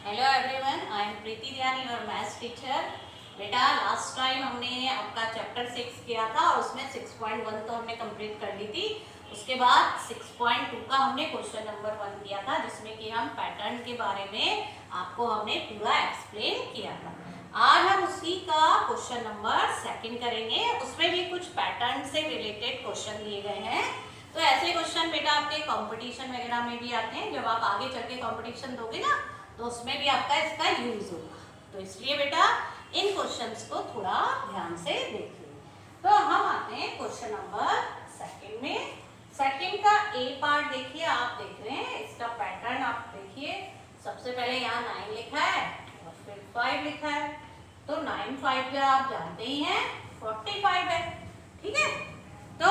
Hello everyone, I am Preeti Dayani, your maths teacher. बेटा, last time हमने आपका चैप्टर 6 किया था और उसमें 6.1 तो हमने कंप्लीट कर ली थी। उसके बाद 6.2 का हमने क्वेश्चन नंबर 1 किया था, जिसमें कि हम पैटर्न के बारे में आपको हमने पूरा एक्सप्लेन किया था। आज हम उसी का क्वेश्चन नंबर 2 करेंगे। उसमें भी कुछ पैटर्न से रिलेटेड क्वेश्चन दिए गए हैं। तो ऐसे क्वेश्चन बेटा आपके कंपटीशन वगैरह में भी आते हैं। जब आप आगे चल के कंपटीशन दोगे ना, तो उसमें भी आपका इसका यूज होगा। तो इसलिए बेटा इन क्वेश्चंस को थोड़ा ध्यान से देखिए। तो हम आते हैं क्वेश्चन नंबर 2 में। सेकंड का ए पार्ट देखिए, आप देख रहे हैं इसका पैटर्न। आप देखिए, सबसे पहले यहाँ 9 लिखा है और फिर 5 लिखा है। तो 9 5 जो आप जानते ही हैं 45 है, ठीक है। तो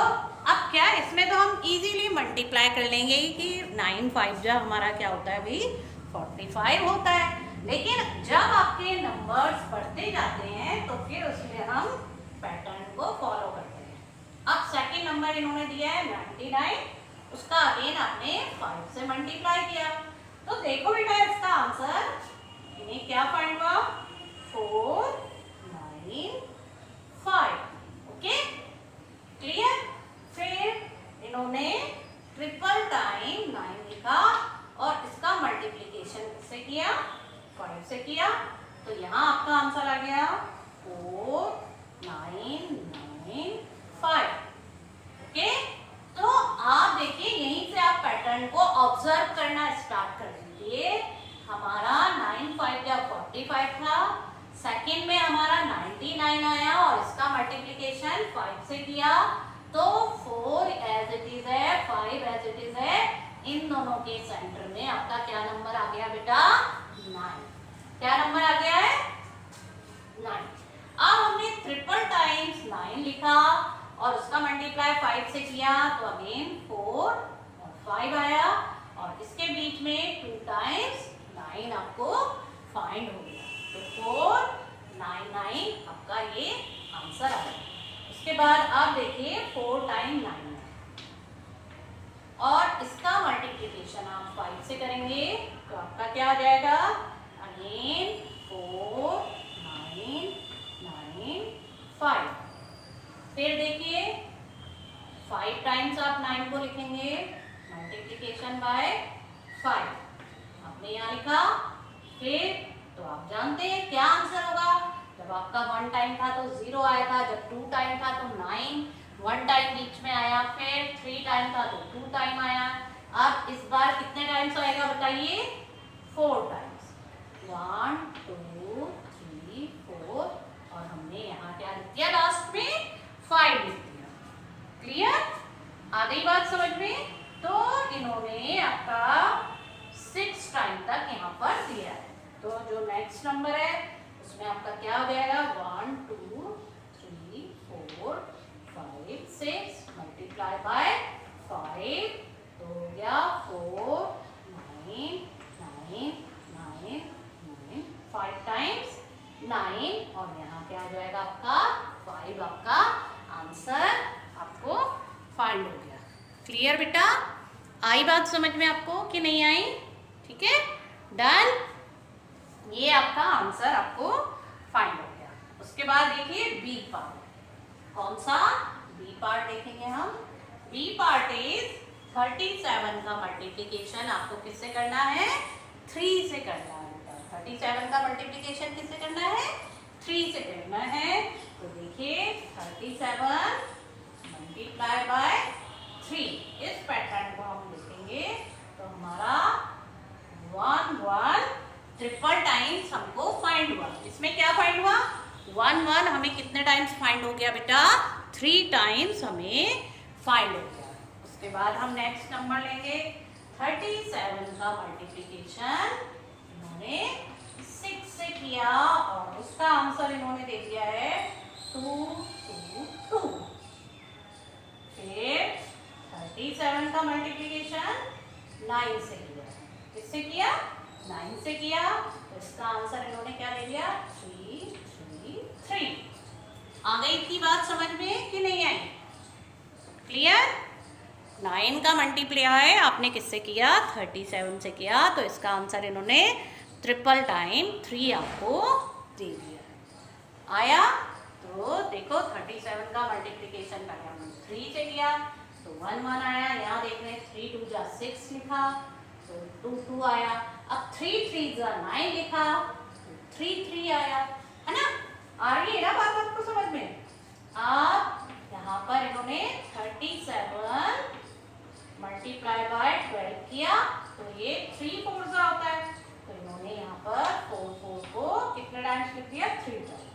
अब क्या, इसमें तो हम इजीली मल्टीप्लाई कर लेंगे कि 9 5 जो हमारा क्या होता है भाई 45 होता है। लेकिन जब आपके नंबर्स बढ़ते जाते हैं तो फिर उसमें हम पैटर्न को फॉलो करते हैं। अब सेकंड नंबर इन्होंने दिया है 99, उसका अगेन आपने 5 से मल्टीप्लाई किया। तो देखो बेटा इसका आंसर इन्हें क्या फाइंड हुआ, 4 9 5। Okay, clear. फिर इन्होंने ट्रिपल टाइम 9 लिखा और इसका मल्टीप्लिकेशन किससे किया, 5 से किया। तो यहाँ आपका आंसर आ गया 4 9 9 5। ओके, तो आप देखिए यहीं से आप पैटर्न को ऑब्जर्व करना स्टार्ट कर दीजिए। हमारा 9 5 या 45 था, सेकंड में हमारा 99 आया और इसका मल्टीप्लिकेशन 5 से किया। तो 4 एज इट इज है, 5 एज इट इज है। इन दोनों के सेंटर में आपका क्या नंबर आ गया बेटा, 9। क्या नंबर आ गया है, 9। अब हमने ट्रिपल टाइम्स 9 लिखा और उसका मल्टीप्लाई 5 से किया। तो अगेन 4 और 5 आया और इसके बीच में 2 टाइम्स 9 आपको फाइंड हो गया। तो 4 9 9 आपका ये आंसर आ गया। उसके बाद आप देखिए 4 टाइम 9 और इसका मल्टीप्लिकेशन आप 5 से करेंगे तो आपका क्या आ जाएगा, अगेन 4 9 9 5। फिर देखिए 5 टाइम्स आप 9 को लिखेंगे, मल्टीप्लिकेशन बाय 5 आपने यहाँ लिखा। फिर तो आप जानते हैं क्या आंसर होगा। जब आपका 1 टाइम था तो 0 आया था, जब 2 टाइम था तो 9, 1 टाइम बीच में आया, फिर 3 टाइम था तो 2 टाइम आया। अब इस बार कितने टाइम्स आएगा बताइए, 4 टाइम्स, 1 2 3 4 और हमने यहाँ क्या लिख दिया, लास्ट में 5 लिख दिया। क्लियर, आ गई बात समझ में। तो इन्होंने आपका 6 टाइम तक यहाँ पर दिया है। तो जो नेक्स्ट नंबर है उसमें आपका क्या हो जाएगा, 1 2 3 4 5 6 मल्टीप्लाई बाय 5 तो हो गया 4 9 9 9 9 5 टाइम्स 9 और यहाँ क्या हो जाएगा आपका 5। आपका आंसर आपको फाइंड हो गया। क्लियर बेटा, आई बात समझ में आपको कि नहीं आई, ठीक है, डन। ये आपका आंसर आपको फाइंड हो गया। उसके बाद देखिए बी पार्ट, कौन सा बी पार्ट देखेंगे हम। बी पार्ट इज 37 का मल्टीप्लिकेशन आपको किससे करना है, 3 से करना है। 37 का मल्टीप्लिकेशन किससे करना है, 3 से करना है। तो देखिए 37 मल्टीप्लाई बाय 3, इस पैटर्न को हम लिखेंगे तो हमारा 1 1 ट्रिपल टाइम्स हमको फाइंड हुआ। इसमें क्या फाइंड हुआ, 1 1 हमें कितने टाइम्स फाइंड हो गया बेटा, 3 टाइम्स हमें फाइंड हो गया। उसके बाद हम नेक्स्ट नंबर लेंगे 37 का मल्टीप्लिकेशन इन्होंने 6 से किया और उसका आंसर इन्होंने दे दिया है 2 2 2। फिर 37 का मल्टीप्लिकेशन 9 से किया, किससे किया, 9 से किया। तो इसका आंसर इन्होंने क्या दे दिया, 3 3 3। आ गई थी बात समझ में कि नहीं आई, क्लियर। 9 का मल्टीप्लाई आपने किससे किया, 37 से किया। तो इसका आंसर इन्होंने ट्रिपल टाइम 3 आपको दे दिया। आया? तो देखो 37 का मल्टीप्लिकेशन पहले हमने 3 से किया तो 1 1 आया। यहाँ देख रहे हैं 3 2 जा 6 लिखा तो 2 2 आया। अब 3 3 जा 9 लिखा तो 3 3 आया, है ना? आ रही है ना बात आपको समझ में? अब यहाँ पर इन्होंने 37 मल्टीप्लाई बाय 12 किया तो ये 3 4 जा होता है, तो इन्होंने यहाँ पर 4 4 को कितने टाइम्स लिख दिया? 3 टाइम्स।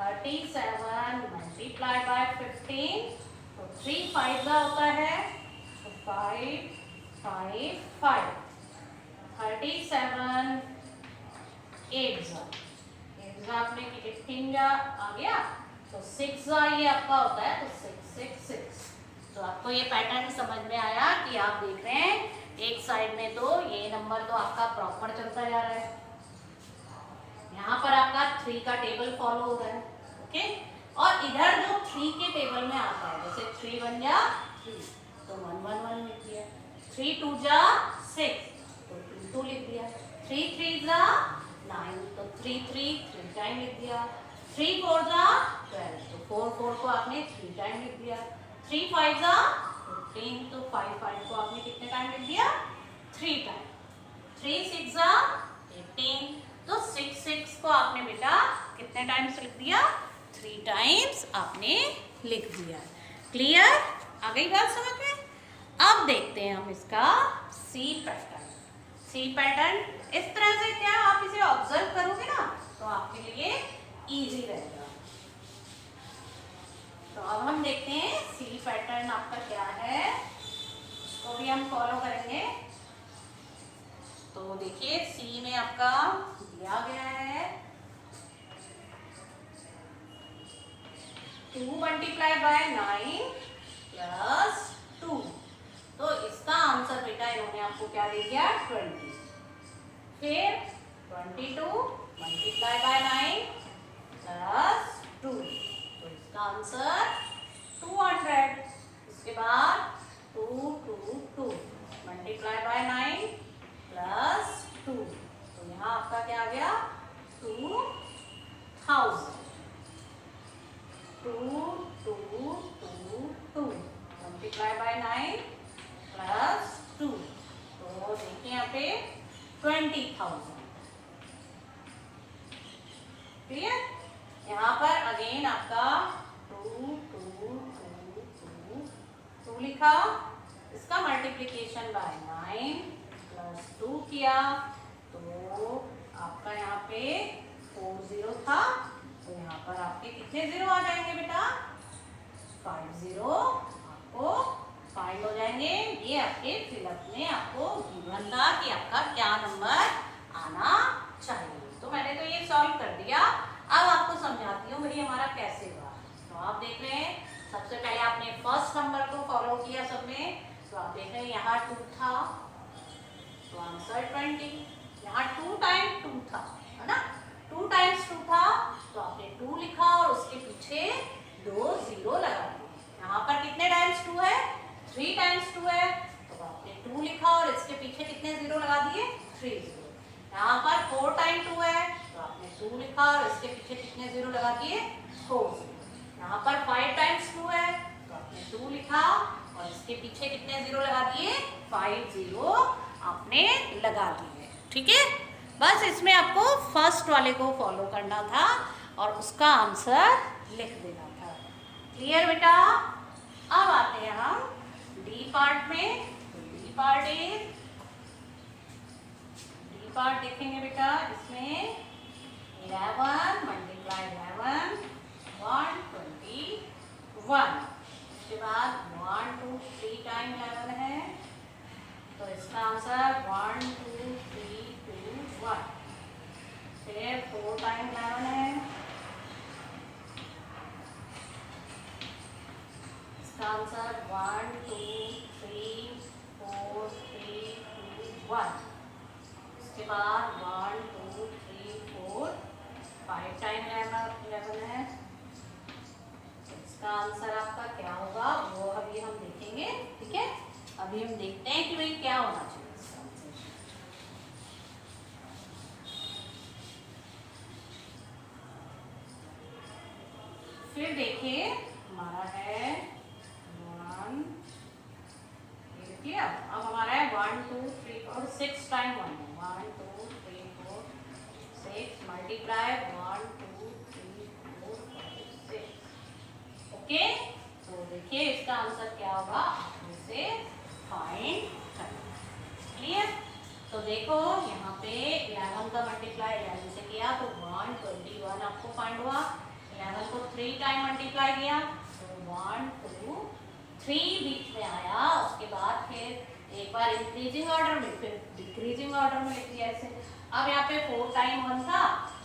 37 मल्टीप्लाई बाय 15 तो 3 5 जा होता है तो 5 5 5। 37 8 जा आपने 18 जा आ गया तो 6 जा ये आपका होता है तो 6 6 6। तो आपको ये पैटर्न समझ में आया कि आप देख रहे हैं एक साइड में तो ये नंबर तो आपका प्रॉपर चलता जा रहा है, यहाँ पर आपका 3 का टेबल फॉलो हो रहा है, ओके। और इधर जो 3 के टेबल में आता है जैसे 3 1 जा 3 तो 1 1 1 लिख दिया, 3 2 जा 6 तो 2 2 लिख दिया, 3 3 जा 9 तो 3 3 3 टाइम लिख दिया, 3 4 जा 12 तो 4 4 को आपने 3 टाइम लिख दिया, 3 5 जा 15 तो 5 5 को आपने कितने टाइम लिख दिया? 3 टाइम। 3 6 जा 18 तो 6 6 को आपने बेटा कितने टाइम्स लिख दिया? 3 टाइम्स आपने लिख दिया। क्लियर? आ गई बात समझ में? अब देखते हैं हम इसका सी पैटर्न। सी पैटर्न इस तरह से क्या आप इसे ऑब्जर्व करोगे ना तो आपके लिए इजी रहेगा। तो अब हम देखते हैं सी पैटर्न आपका क्या है, उसको भी हम फॉलो करेंगे। तो देखिए सी में आपका दिया गया है 2 मल्टीप्लाई बाय 9 प्लस 2 तो इसका आंसर बेटा इन्होंने आपको क्या दे दिया? 20। फिर 22 मल्टीप्लाई बाय 9 प्लस 2 तो इसका आंसर 200। इसके बाद 2 2 2 मल्टीप्लाई बाय 9 प्लस 2 तो यहाँ आपका क्या आ गया? 2000। 2 2 2 2 मल्टीप्लाई बाय 9 प्लस 2 तो देखिए यहाँ पे 20,000। क्लियर? यहाँ पर अगेन आपका 2 2 2 2 2 लिखा, इसका मल्टीप्लिकेशन बाय 9 प्लस 2 किया तो आपका यहाँ पे 4 0 था तो यहाँ पर आपके कितने जीरो आ जाएंगे बेटा? 5 0 आपको फाइंड हो जाएंगे। ये आपके फिलअप में आपको गिवन था कि आपका क्या नंबर आना चाहिए। तो मैंने तो ये सॉल्व कर दिया। अब आपको समझाती हूँ भाई हमारा कैसे हुआ। तो आप देख रहे हैं सबसे पहले आपने फर्स्ट नंबर को फॉलो किया सब में, तो आप देख रहे हैं यहाँ 2 था तो आंसर 20। यहाँ 2 टाइम 2 था, है ना? 2 टाइम्स 2 था तो आपने 2 लिखा और उसके पीछे 2 0 लगा दिए। यहाँ पर कितने टाइम्स 2 है? 3 टाइम्स 2 है तो आपने 2 लिखा और इसके पीछे कितने 0 लगा दिए? 3 0। यहाँ पर 4 टाइम 2 है तो आपने 2 लिखा और इसके पीछे कितने 0 लगा दिए? 4 0। यहाँ पर 5 टाइम्स 2 है तो आपने 2 लिखा और इसके पीछे कितने 0 लगा दिए? 5 0 आपने लगा दिए। ठीक है, बस इसमें आपको फर्स्ट वाले को फॉलो करना था और उसका आंसर लिख देना था। क्लियर बेटा? अब आते हैं हम डी पार्ट में। डी पार्ट देखेंगे बेटा, इसमें 11 मल्टीप्लाई 11 121। उसके बाद 1 2 3 टाइम 11 है तो इसका आंसर 1 2 3 2 1। फिर 4 टाइम 11 है, इसका आंसर 1 2 3 4 3 2 1। उसके बाद 1 2 3 4 5 टाइम 11 है, इसका आंसर आपका क्या होगा वो अभी हम देखेंगे। ठीक है, अभी हम देखते हैं कि भाई क्या होना चाहिए इसका आंसर। फिर देखिए हमारा है 1, ये देखिए अब हमारा है 1 2 3 4 6 टाइम 1 1 2 3 4 6 मल्टीप्लाई 1 2 3 4 5 6। ओके, तो देखिए इसका आंसर क्या होगा, आप इसे फाइंड करना। क्लियर? तो देखो यहाँ पे 11 का मल्टीप्लाई 11 से किया तो 121 आपको फाइंड हुआ। 11 को 3 टाइम मल्टीप्लाई किया तो 1 2 3 बीच में आया। उसके बाद फिर एक बार इंक्रीजिंग ऑर्डर में फिर डिक्रीजिंग ऑर्डर में लिख दिया ऐसे। अब यहाँ पे 4 टाइम 1 था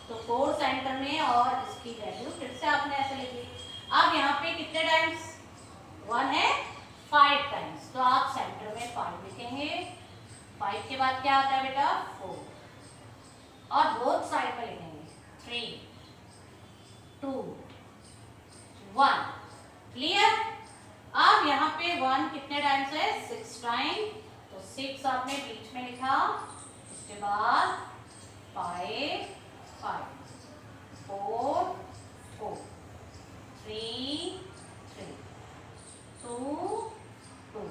तो 4 सेंटर में और इसकी वैल्यू फिर से आपने ऐसे लिख ली। अब यहाँ पे कितने टाइम्स 1 है 5 टाइम्स, तो आप सेंटर में 5 लिखेंगे। 5 के बाद क्या आता है बेटा 4 और बोथ साइड में लिखेंगे 3 2 1। क्लियर? अब यहाँ पे 1 कितने टाइम्स है 6 टाइम, तो 6 आपने बीच में लिखा। उसके बाद 5 5 4 4 3 3 2 2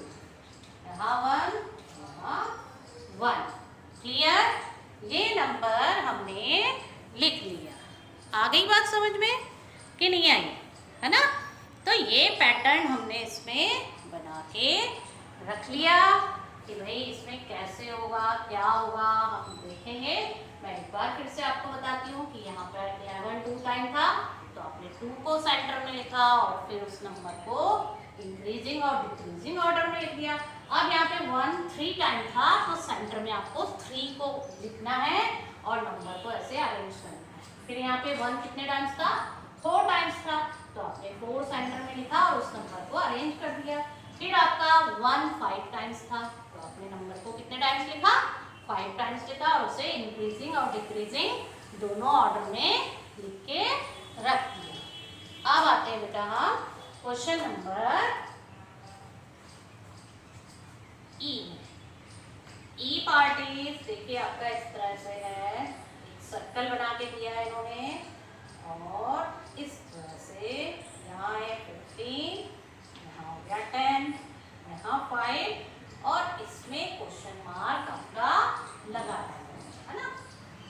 यहाँ 1 यहाँ 1। क्लियर? ये नंबर हमने लिख लिया। आ गई बात समझ में कि नहीं आई, है ना? तो ये पैटर्न हमने इसमें बना के रख लिया कि भाई इसमें कैसे होगा क्या होगा हम देखेंगे। मैं एक बार फिर से आपको बताती हूँ कि यहाँ पर 11 2 टाइम था तो आपने 2 को सेंटर में लिखा और फिर उस नंबर को इंक्रीजिंग और डिक्रीजिंग ऑर्डर में लिख दिया। अब यहाँ पे 1 3 टाइम था तो सेंटर में आपको 3 को लिखना है और नंबर को ऐसे अरेंज करना है। फिर यहाँ पे 1 कितने टाइम्स था 4 टाइम्स था तो आपने 4 सेंटर में लिखा और उस नंबर को अरेंज कर दिया। फिर आपका 1 5 टाइम्स था तो आपने नंबर को कितने टाइम्स लिखा 5 टाइम्स लिखा और उसे इंक्रीजिंग और डिक्रीजिंग दोनों ऑर्डर में लिख के रख दिया। अब आते हैं बेटा हम question number E part is, देखिए आपका इस तरह से है, सर्कल बना के दिया है इन्होंने और इस तरह से यहाँ है 15, यहाँ हो गया 10, यहाँ 5 और इसमें क्वेश्चन मार्क आपका लगा है ना।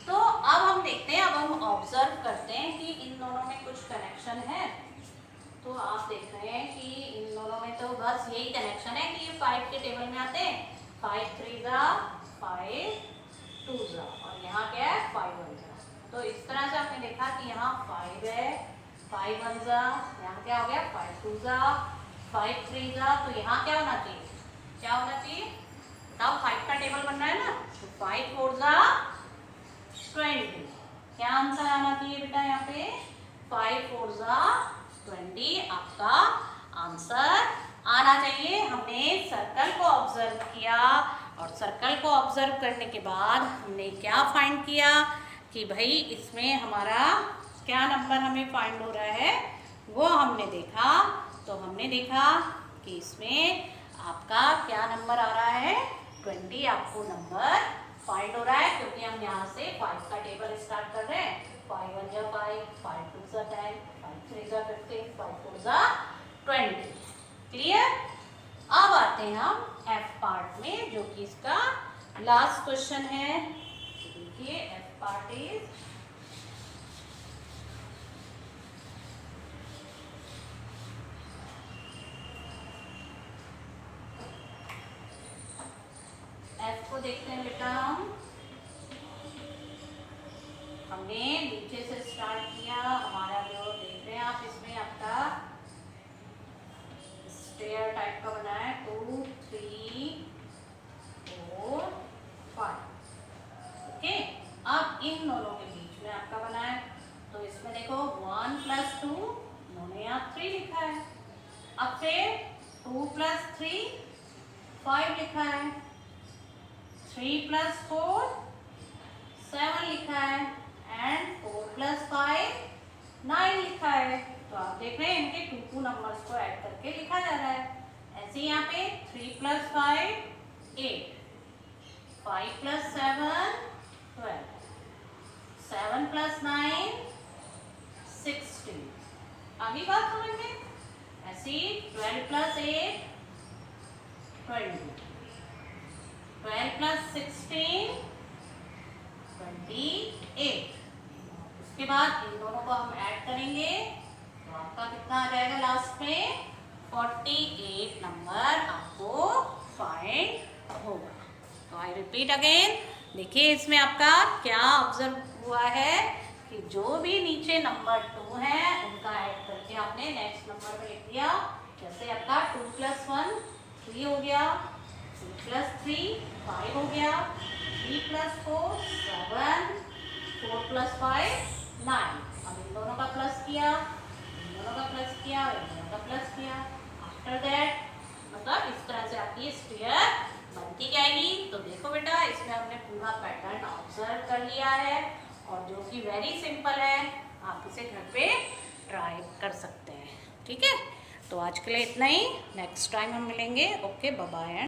तो अब हम देखते हैं, अब हम ऑब्जर्व करते हैं कि इन दोनों में कुछ कनेक्शन है। तो आप देख रहे हैं कि इन दोनों में तो बस यही कनेक्शन है कि ये 5 के टेबल में आते हैं। 5 3 जा 5 2 जा और यहाँ क्या है 5 1 जा। तो इस तरह से आपने देखा कि यहाँ 5 है 5 1 जा, यहाँ क्या हो गया 5 2 जा 5 3 जा। तो यहाँ क्या होना चाहिए, क्या होना चाहिए बताओ, 5 का टेबल बन रहा है ना, तो 5 4 जा 20। क्या आंसर आना चाहिए बेटा, यहाँ पे 5 4 जा 20 आपका आंसर आना चाहिए। हमने सर्कल को ऑब्जर्व किया और सर्कल को ऑब्जर्व करने के बाद हमने क्या फाइंड किया कि भाई इसमें हमारा क्या नंबर हमें फाइंड हो रहा है वो हमने देखा। तो हमने देखा कि इसमें आपका क्या नंबर आ रहा है 20 आपको नंबर फाइंड हो रहा है, क्योंकि हम यहाँ से 5 का टेबल स्टार्ट कर रहे हैं। 5 1 जा 5 5 2 जा 10 5 3 जा 15 5 4 जा 20। क्लियर? अब आते हैं हम एफ पार्ट में, जो कि इसका लास्ट क्वेश्चन है। देखिए एफ पार्ट इज, एफ को देखते हैं बेटा हम। हमने नीचे से स्टार्ट किया, हमारा जो देख रहे हैं आप इसमें आपका स्टेयर टाइप का बना है 2 3 4 5। ओके, अब इन दोनों के बीच में आपका बना है, तो इसमें देखो 1 + 2 उन्होंने यहाँ 3 लिखा है। अब फिर 2 + 3 5 लिखा है, 3 + 4 7 लिखा है एंड 4 + 5 9 लिखा है। तो आप देख रहे हैं इनके 2 नंबर्स को ऐड करके लिखा जा रहा है। ऐसे यहाँ पे 3 + 5 8, 5 + 7 12, 7 + 9 16, आगे बात समझ में? ऐसी 12 + 8 20, 12 + 16 28। उसके बाद इन दोनों को हम ऐड करेंगे तो आपका कितना आ जाएगा लास्ट में? 48 नंबर आपको फाइंड होगा। तो आई रिपीट अगेन, देखिए इसमें आपका क्या ऑब्जर्व हुआ है कि जो भी नीचे नंबर 2 है उनका ऐड करके आपने नेक्स्ट नंबर में लिख दिया। जैसे आपका 2 + 1 3 हो गया, 2 + 3 5 हो गया, 3 + 4 7, 4 + 5 9। अब इन दोनों का प्लस किया, इन दोनों का प्लस किया, इन दोनों का प्लस किया। आफ्टर दैट मतलब इस तरह से आपकी स्फीयर बनती जाएगी। तो देखो बेटा, इसमें हमने पूरा पैटर्न ऑब्जर्व कर लिया है और जो कि वेरी सिंपल है, आप इसे घर पे ट्राई कर सकते हैं। ठीक है, तो आज के लिए इतना ही। नेक्स्ट टाइम हम मिलेंगे। Okay, bye bye.